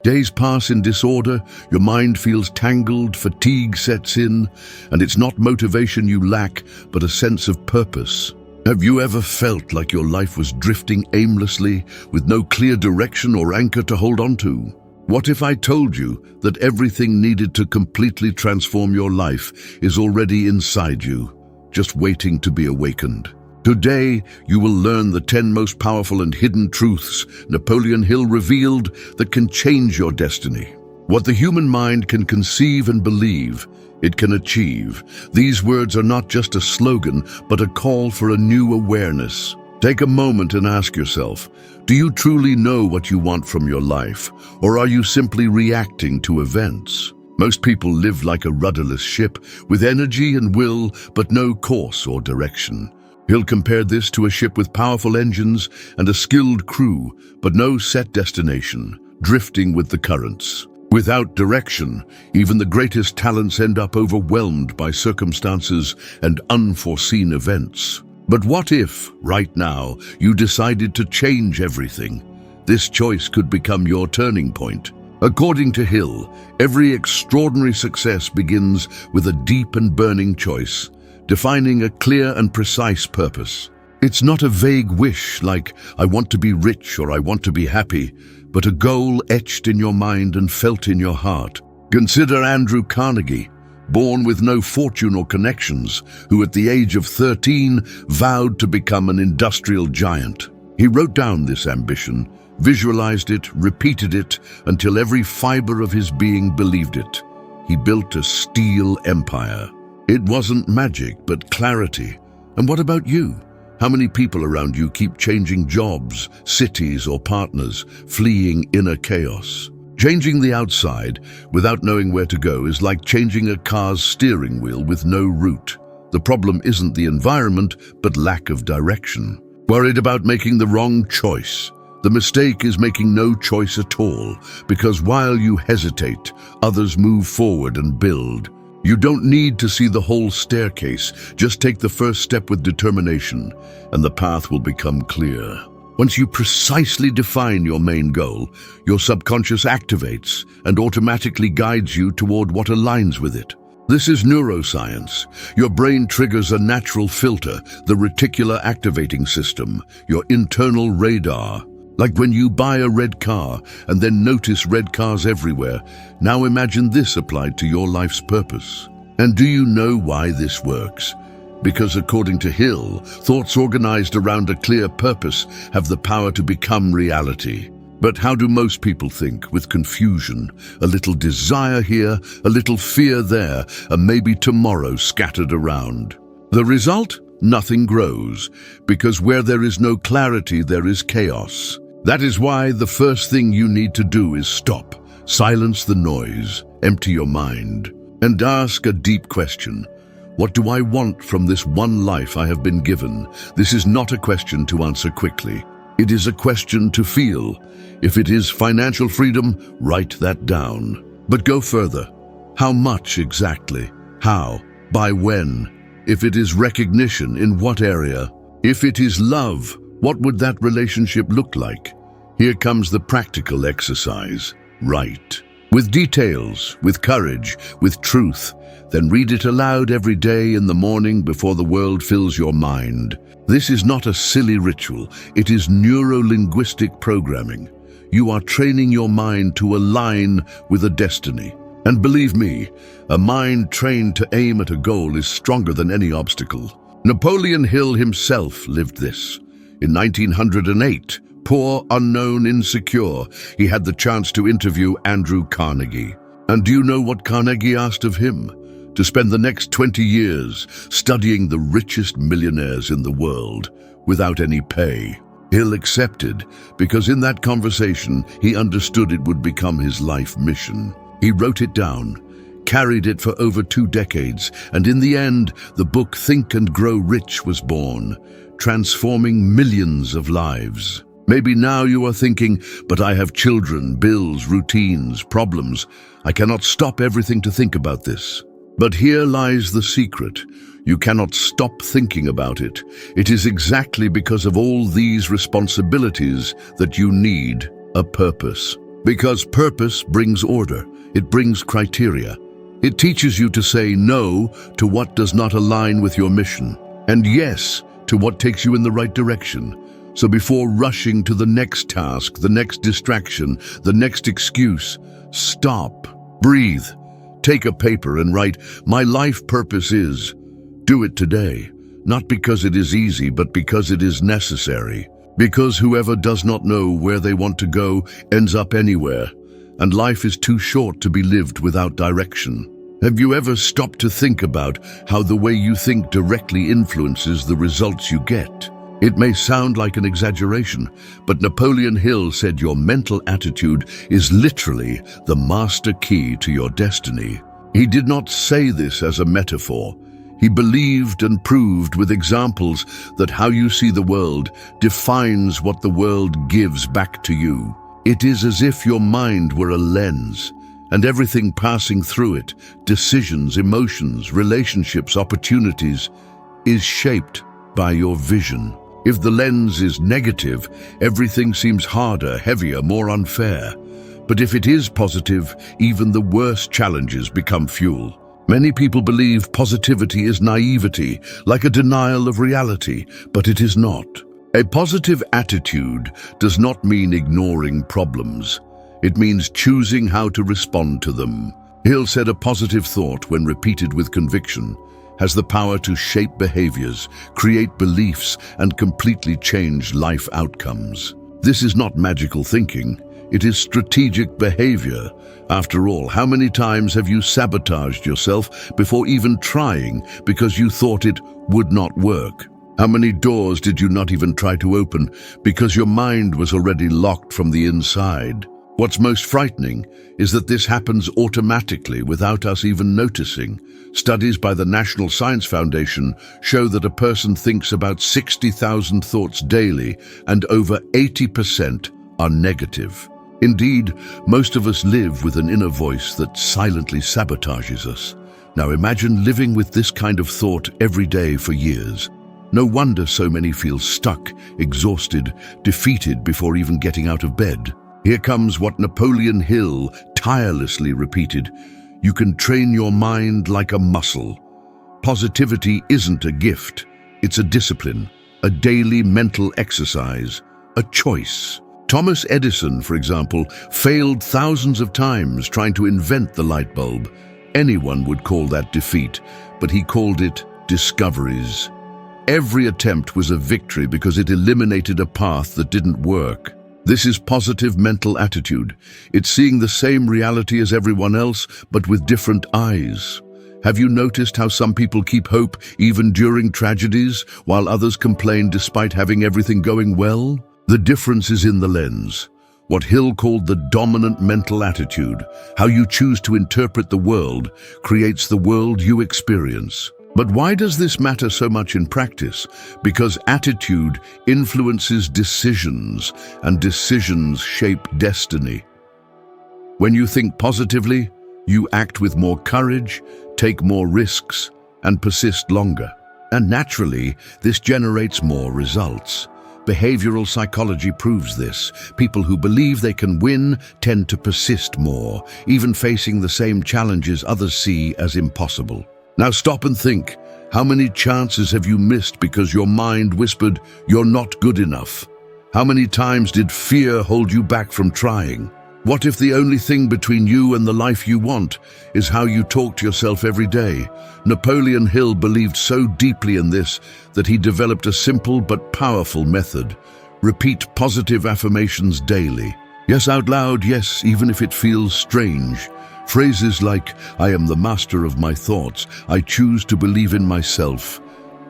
Days pass in disorder, your mind feels tangled, fatigue sets in, and it's not motivation you lack, but a sense of purpose. Have you ever felt like your life was drifting aimlessly, with no clear direction or anchor to hold on to? What if I told you that everything needed to completely transform your life is already inside you, just waiting to be awakened? Today, you will learn the 10 most powerful and hidden truths Napoleon Hill revealed that can change your destiny. What the human mind can conceive and believe, it can achieve. These words are not just a slogan, but a call for a new awareness. Take a moment and ask yourself, do you truly know what you want from your life, or are you simply reacting to events? Most people live like a rudderless ship, with energy and will, but no course or direction. Hill compared this to a ship with powerful engines and a skilled crew, but no set destination, drifting with the currents. Without direction, even the greatest talents end up overwhelmed by circumstances and unforeseen events. But what if, right now, you decided to change everything? This choice could become your turning point. According to Hill, every extraordinary success begins with a deep and burning choice, defining a clear and precise purpose. It's not a vague wish like, I want to be rich or I want to be happy, but a goal etched in your mind and felt in your heart. Consider Andrew Carnegie, born with no fortune or connections, who at the age of 13 vowed to become an industrial giant. He wrote down this ambition, visualized it, repeated it, until every fiber of his being believed it. He built a steel empire. It wasn't magic, but clarity. And what about you? How many people around you keep changing jobs, cities, or partners, fleeing inner chaos? Changing the outside without knowing where to go is like changing a car's steering wheel with no route. The problem isn't the environment, but lack of direction. Worried about making the wrong choice? The mistake is making no choice at all, because while you hesitate, others move forward and build. You don't need to see the whole staircase, just take the first step with determination, and the path will become clear. Once you precisely define your main goal, your subconscious activates and automatically guides you toward what aligns with it. This is neuroscience. Your brain triggers a natural filter, the reticular activating system, your internal radar. Like when you buy a red car and then notice red cars everywhere, now imagine this applied to your life's purpose. And do you know why this works? Because according to Hill, thoughts organized around a clear purpose have the power to become reality. But how do most people think? With confusion, a little desire here, a little fear there, and maybe tomorrow scattered around. The result? Nothing grows, because where there is no clarity, there is chaos. That is why the first thing you need to do is stop, silence the noise, empty your mind, and ask a deep question. What do I want from this one life I have been given? This is not a question to answer quickly. It is a question to feel. If it is financial freedom, write that down. But go further. How much exactly? How? By when? If it is recognition, in what area? If it is love, what would that relationship look like? Here comes the practical exercise. Write. With details, with courage, with truth. Then read it aloud every day in the morning before the world fills your mind. This is not a silly ritual. It is neuro-linguistic programming. You are training your mind to align with a destiny. And believe me, a mind trained to aim at a goal is stronger than any obstacle. Napoleon Hill himself lived this. In 1908, poor, unknown, insecure, he had the chance to interview Andrew Carnegie. And do you know what Carnegie asked of him? To spend the next 20 years studying the richest millionaires in the world without any pay. Hill accepted because in that conversation he understood it would become his life mission. He wrote it down, carried it for over 2 decades, and in the end, the book Think and Grow Rich was born, transforming millions of lives. Maybe now you are thinking, but I have children, bills, routines, problems. I cannot stop everything to think about this. But here lies the secret. You cannot stop thinking about it. It is exactly because of all these responsibilities that you need a purpose. Because purpose brings order. It brings criteria. It teaches you to say no to what does not align with your mission, and yes to what takes you in the right direction. So before rushing to the next task, the next distraction, the next excuse, stop, breathe, take a paper and write, "My life purpose is." Do it today, not because it is easy, but because it is necessary. Because whoever does not know where they want to go ends up anywhere, and life is too short to be lived without direction. Have you ever stopped to think about how the way you think directly influences the results you get? It may sound like an exaggeration, but Napoleon Hill said your mental attitude is literally the master key to your destiny. He did not say this as a metaphor. He believed and proved with examples that how you see the world defines what the world gives back to you. It is as if your mind were a lens, and everything passing through it, decisions, emotions, relationships, opportunities, is shaped by your vision. If the lens is negative, everything seems harder, heavier, more unfair. But if it is positive, even the worst challenges become fuel. Many people believe positivity is naivety, like a denial of reality, but it is not. A positive attitude does not mean ignoring problems. It means choosing how to respond to them. Hill said a positive thought, when repeated with conviction, has the power to shape behaviors, create beliefs, and completely change life outcomes. This is not magical thinking. It is strategic behavior. After all, how many times have you sabotaged yourself before even trying because you thought it would not work? How many doors did you not even try to open because your mind was already locked from the inside? What's most frightening is that this happens automatically without us even noticing. Studies by the National Science Foundation show that a person thinks about 60,000 thoughts daily, and over 80% are negative. Indeed, most of us live with an inner voice that silently sabotages us. Now imagine living with this kind of thought every day for years. No wonder so many feel stuck, exhausted, defeated before even getting out of bed. Here comes what Napoleon Hill tirelessly repeated: you can train your mind like a muscle. Positivity isn't a gift, it's a discipline, a daily mental exercise, a choice. Thomas Edison, for example, failed thousands of times trying to invent the light bulb. Anyone would call that defeat, but he called it discoveries. Every attempt was a victory because it eliminated a path that didn't work. This is positive mental attitude. It's seeing the same reality as everyone else, but with different eyes. Have you noticed how some people keep hope even during tragedies, while others complain despite having everything going well? The difference is in the lens. What Hill called the dominant mental attitude, how you choose to interpret the world, creates the world you experience. But why does this matter so much in practice? Because attitude influences decisions, and decisions shape destiny. When you think positively, you act with more courage, take more risks, and persist longer. And naturally, this generates more results. Behavioral psychology proves this. People who believe they can win tend to persist more, even facing the same challenges others see as impossible. Now stop and think. How many chances have you missed because your mind whispered, "You're not good enough"? How many times did fear hold you back from trying? What if the only thing between you and the life you want is how you talk to yourself every day? Napoleon Hill believed so deeply in this that he developed a simple but powerful method. Repeat positive affirmations daily. Yes, out loud, yes, even if it feels strange. Phrases like, "I am the master of my thoughts," "I choose to believe in myself,"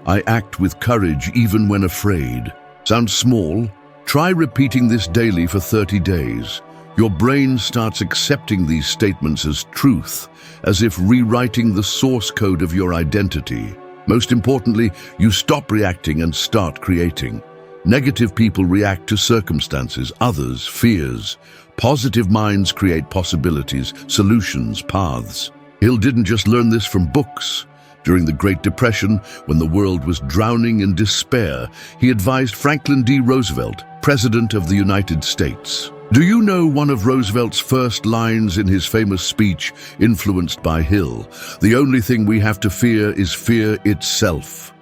"I act with courage even when afraid." Sounds small? Try repeating this daily for 30 days. Your brain starts accepting these statements as truth, as if rewriting the source code of your identity. Most importantly, you stop reacting and start creating. Negative people react to circumstances, others, fears. Positive minds create possibilities, solutions, paths. Hill didn't just learn this from books. During the Great Depression, when the world was drowning in despair, he advised Franklin D. Roosevelt, President of the United States. Do you know one of Roosevelt's first lines in his famous speech, influenced by Hill? "The only thing we have to fear is fear itself."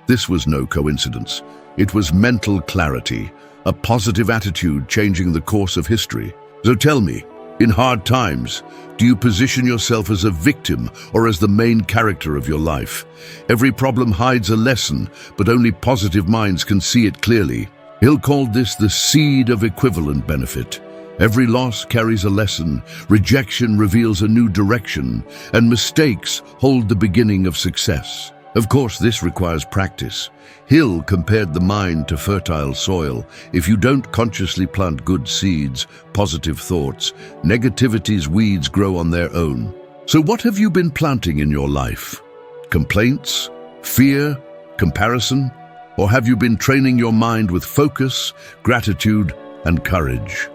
This was no coincidence. It was mental clarity, a positive attitude changing the course of history. So tell me, in hard times, do you position yourself as a victim or as the main character of your life? Every problem hides a lesson, but only positive minds can see it clearly. Hill called this the seed of equivalent benefit. Every loss carries a lesson, rejection reveals a new direction, and mistakes hold the beginning of success. Of course, this requires practice. Hill compared the mind to fertile soil. If you don't consciously plant good seeds, positive thoughts, negativity's weeds grow on their own. So what have you been planting in your life? Complaints? Fear? Comparison? Or have you been training your mind with focus, gratitude, and courage?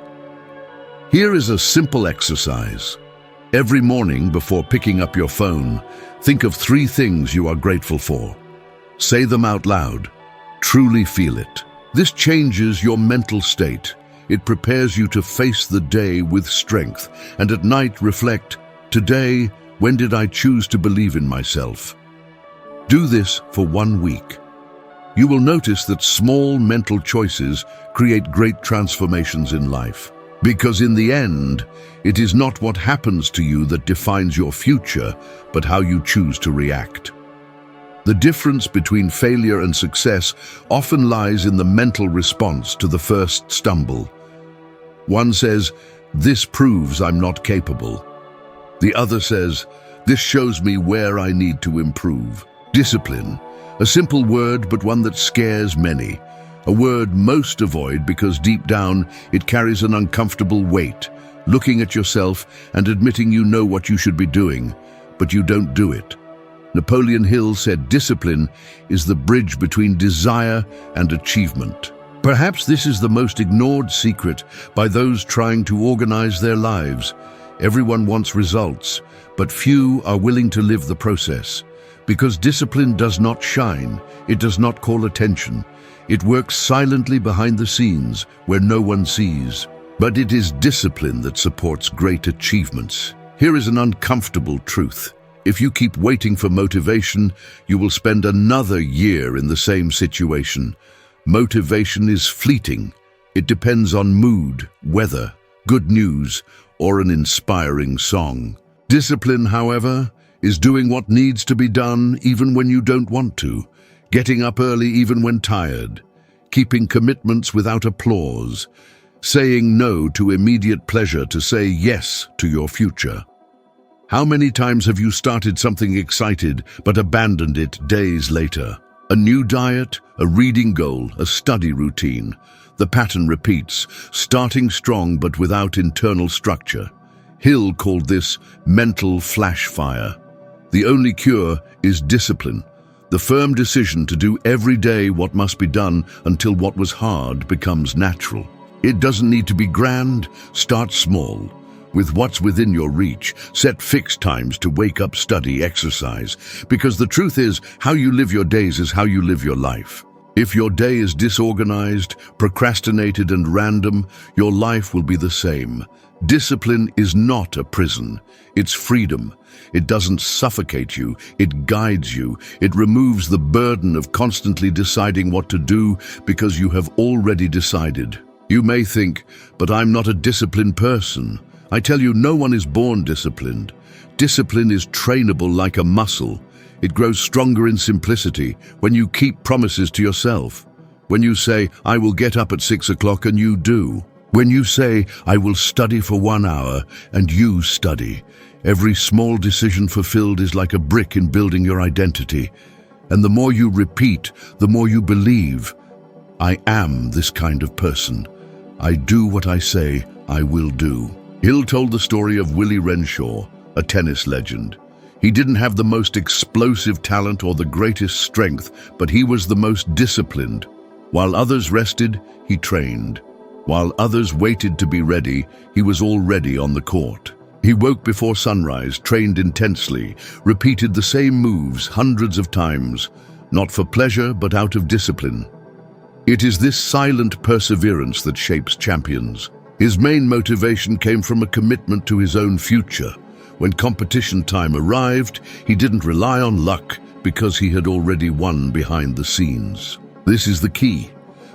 Here is a simple exercise. Every morning before picking up your phone, think of 3 things you are grateful for. Say them out loud. Truly feel it. This changes your mental state. It prepares you to face the day with strength, and at night reflect, "Today, when did I choose to believe in myself?" Do this for 1 week. You will notice that small mental choices create great transformations in life. Because in the end, it is not what happens to you that defines your future, but how you choose to react. The difference between failure and success often lies in the mental response to the first stumble. One says, "This proves I'm not capable." The other says, "This shows me where I need to improve." Discipline, a simple word but one that scares many. A word most avoid because deep down it carries an uncomfortable weight, looking at yourself and admitting you know what you should be doing, but you don't do it. Napoleon Hill said discipline is the bridge between desire and achievement. Perhaps this is the most ignored secret by those trying to organize their lives. Everyone wants results, but few are willing to live the process. Because discipline does not shine, it does not call attention. It works silently behind the scenes where no one sees. But it is discipline that supports great achievements. Here is an uncomfortable truth. If you keep waiting for motivation, you will spend another year in the same situation. Motivation is fleeting. It depends on mood, weather, good news, or an inspiring song. Discipline, however, is doing what needs to be done even when you don't want to, getting up early even when tired, keeping commitments without applause, saying no to immediate pleasure to say yes to your future. How many times have you started something excited but abandoned it days later? A new diet, a reading goal, a study routine. The pattern repeats, starting strong but without internal structure. Hill called this mental flash fire. The only cure is discipline, the firm decision to do every day what must be done until what was hard becomes natural. It doesn't need to be grand. Start small. With what's within your reach, set fixed times to wake up, study, exercise. Because the truth is, how you live your days is how you live your life. If your day is disorganized, procrastinated, and random, your life will be the same. Discipline is not a prison. It's freedom. It doesn't suffocate you. It guides you. It removes the burden of constantly deciding what to do because you have already decided. You may think, but I'm not a disciplined person. I tell you, no one is born disciplined. Discipline is trainable like a muscle. It grows stronger in simplicity when you keep promises to yourself. When you say, "I will get up at 6 o'clock," and you do. When you say, "I will study for 1 hour," and you study. Every small decision fulfilled is like a brick in building your identity. And the more you repeat, the more you believe, "I am this kind of person. I do what I say I will do." Hill told the story of Willie Renshaw, a tennis legend. He didn't have the most explosive talent or the greatest strength, but he was the most disciplined. While others rested, he trained. While others waited to be ready, he was already on the court. He woke before sunrise, trained intensely, repeated the same moves hundreds of times, not for pleasure but out of discipline. It is this silent perseverance that shapes champions. His main motivation came from a commitment to his own future. When competition time arrived, he didn't rely on luck because he had already won behind the scenes. This is the key.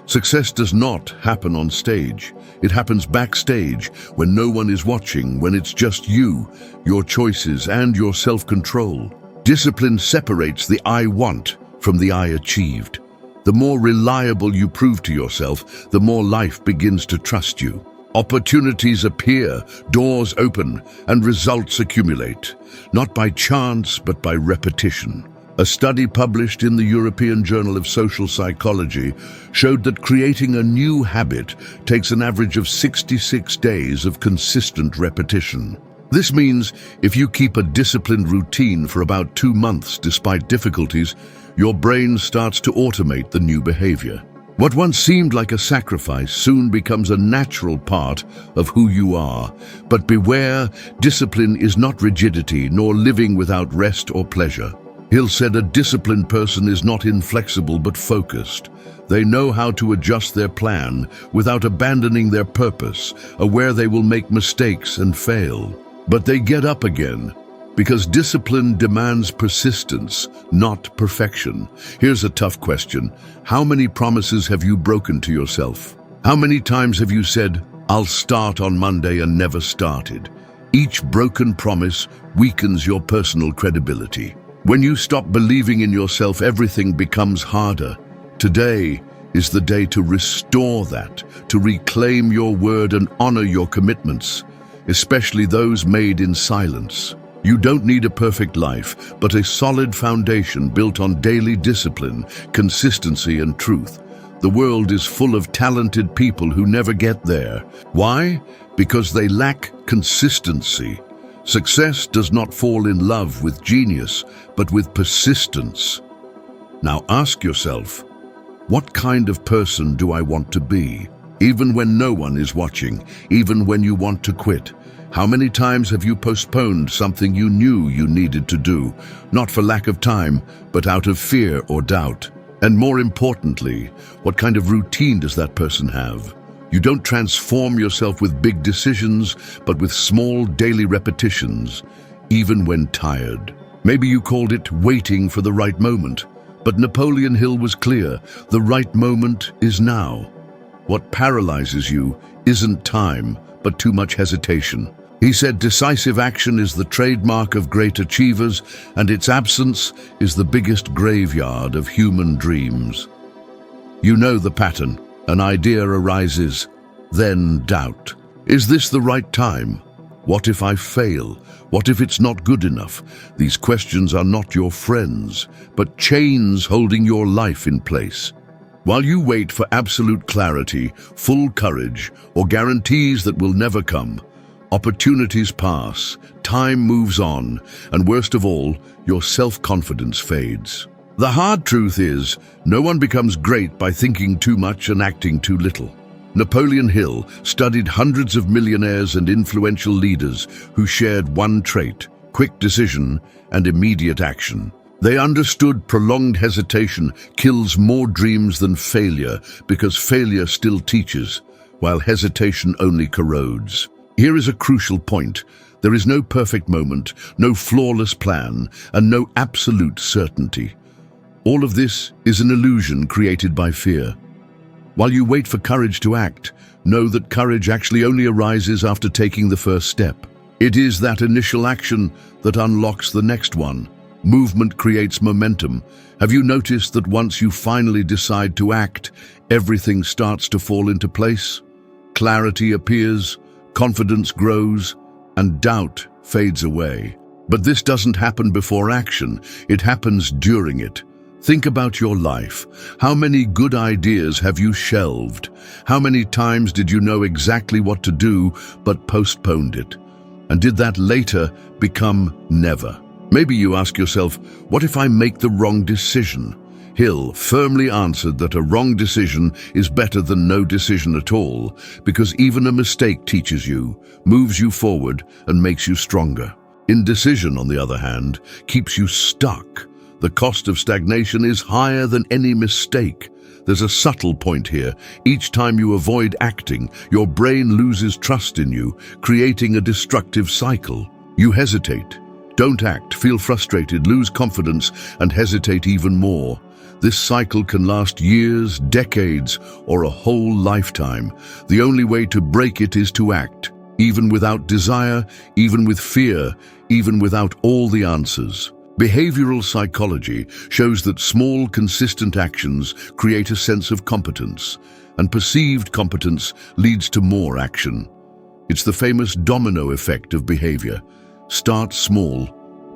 Success does not happen on stage. It happens backstage, when no one is watching, when it's just you, your choices, and your self-control. Discipline separates the "I want" from the "I achieved." The more reliable you prove to yourself, the more life begins to trust you. Opportunities appear, doors open, and results accumulate, not by chance, but by repetition. A study published in the European Journal of Social Psychology showed that creating a new habit takes an average of 66 days of consistent repetition. This means if you keep a disciplined routine for about 2 months despite difficulties, your brain starts to automate the new behavior. What once seemed like a sacrifice soon becomes a natural part of who you are. But beware, discipline is not rigidity, nor living without rest or pleasure. Hill said a disciplined person is not inflexible but focused. They know how to adjust their plan without abandoning their purpose, aware they will make mistakes and fail. But they get up again, because discipline demands persistence, not perfection. Here's a tough question. How many promises have you broken to yourself? How many times have you said, "I'll start on Monday," and never started? Each broken promise weakens your personal credibility. When you stop believing in yourself, everything becomes harder. Today is the day to restore that, to reclaim your word and honor your commitments, especially those made in silence. You don't need a perfect life, but a solid foundation built on daily discipline, consistency, and truth. The world is full of talented people who never get there. Why? Because they lack consistency. Success does not fall in love with genius, but with persistence. Now ask yourself, what kind of person do I want to be? Even when no one is watching, even when you want to quit. How many times have you postponed something you knew you needed to do, not for lack of time, but out of fear or doubt? And more importantly, what kind of routine does that person have? You don't transform yourself with big decisions, but with small daily repetitions, even when tired. Maybe you called it waiting for the right moment, but Napoleon Hill was clear: the right moment is now. What paralyzes you isn't time, but too much hesitation. He said decisive action is the trademark of great achievers, and its absence is the biggest graveyard of human dreams. You know the pattern. An idea arises, then doubt. Is this the right time? What if I fail? What if it's not good enough? These questions are not your friends, but chains holding your life in place. While you wait for absolute clarity, full courage, or guarantees that will never come, opportunities pass, time moves on, and worst of all, your self-confidence fades. The hard truth is, no one becomes great by thinking too much and acting too little. Napoleon Hill studied hundreds of millionaires and influential leaders who shared one trait: quick decision and immediate action. They understood prolonged hesitation kills more dreams than failure, because failure still teaches, while hesitation only corrodes. Here is a crucial point. There is no perfect moment, no flawless plan, and no absolute certainty. All of this is an illusion created by fear. While you wait for courage to act, know that courage actually only arises after taking the first step. It is that initial action that unlocks the next one. Movement creates momentum. Have you noticed that once you finally decide to act, everything starts to fall into place? Clarity appears, confidence grows, and doubt fades away. But this doesn't happen before action, it happens during it. Think about your life. How many good ideas have you shelved? How many times did you know exactly what to do but postponed it? And did that later become never? Maybe you ask yourself, what if I make the wrong decision? Hill firmly answered that a wrong decision is better than no decision at all, because even a mistake teaches you, moves you forward, and makes you stronger. Indecision, on the other hand, keeps you stuck. The cost of stagnation is higher than any mistake. There's a subtle point here. Each time you avoid acting, your brain loses trust in you, creating a destructive cycle. You hesitate, don't act, feel frustrated, lose confidence, and hesitate even more. This cycle can last years, decades, or a whole lifetime. The only way to break it is to act, even without desire, even with fear, even without all the answers. Behavioral psychology shows that small, consistent actions create a sense of competence, and perceived competence leads to more action. It's the famous domino effect of behavior. Start small,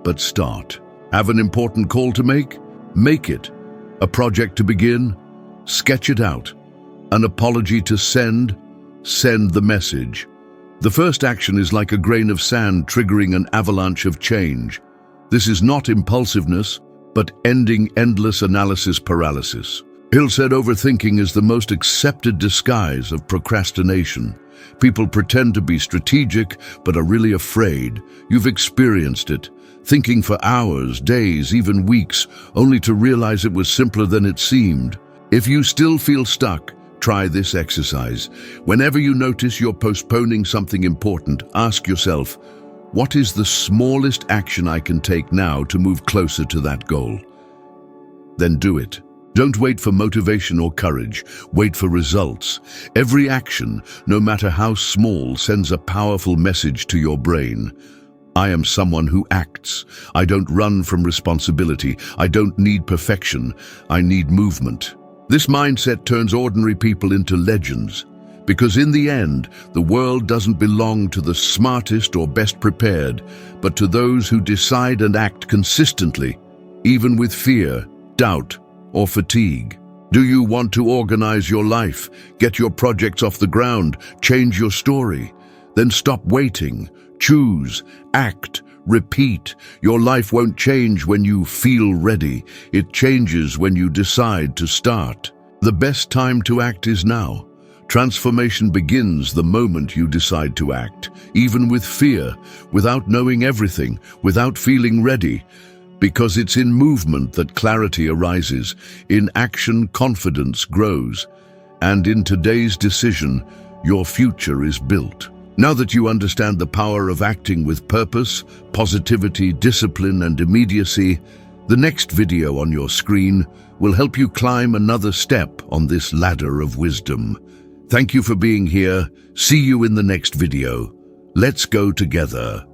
but start. Have an important call to make? Make it. A project to begin? Sketch it out. An apology to send? Send the message. The first action is like a grain of sand triggering an avalanche of change. This is not impulsiveness, but ending endless analysis paralysis. Hill said overthinking is the most accepted disguise of procrastination. People pretend to be strategic, but are really afraid. You've experienced it, thinking for hours, days, even weeks, only to realize it was simpler than it seemed. If you still feel stuck, try this exercise. Whenever you notice you're postponing something important, ask yourself, what is the smallest action I can take now to move closer to that goal? Then do it. Don't wait for motivation or courage. Wait for results. Every action, no matter how small, sends a powerful message to your brain. I am someone who acts. I don't run from responsibility. I don't need perfection. I need movement. This mindset turns ordinary people into legends. Because in the end, the world doesn't belong to the smartest or best prepared, but to those who decide and act consistently, even with fear, doubt, or fatigue. Do you want to organize your life, get your projects off the ground, change your story? Then stop waiting. Choose, act, repeat. Your life won't change when you feel ready. It changes when you decide to start. The best time to act is now. Transformation begins the moment you decide to act, even with fear, without knowing everything, without feeling ready. Because it's in movement that clarity arises, in action confidence grows, and in today's decision, your future is built. Now that you understand the power of acting with purpose, positivity, discipline, and immediacy, the next video on your screen will help you climb another step on this ladder of wisdom. Thank you for being here. See you in the next video. Let's go together.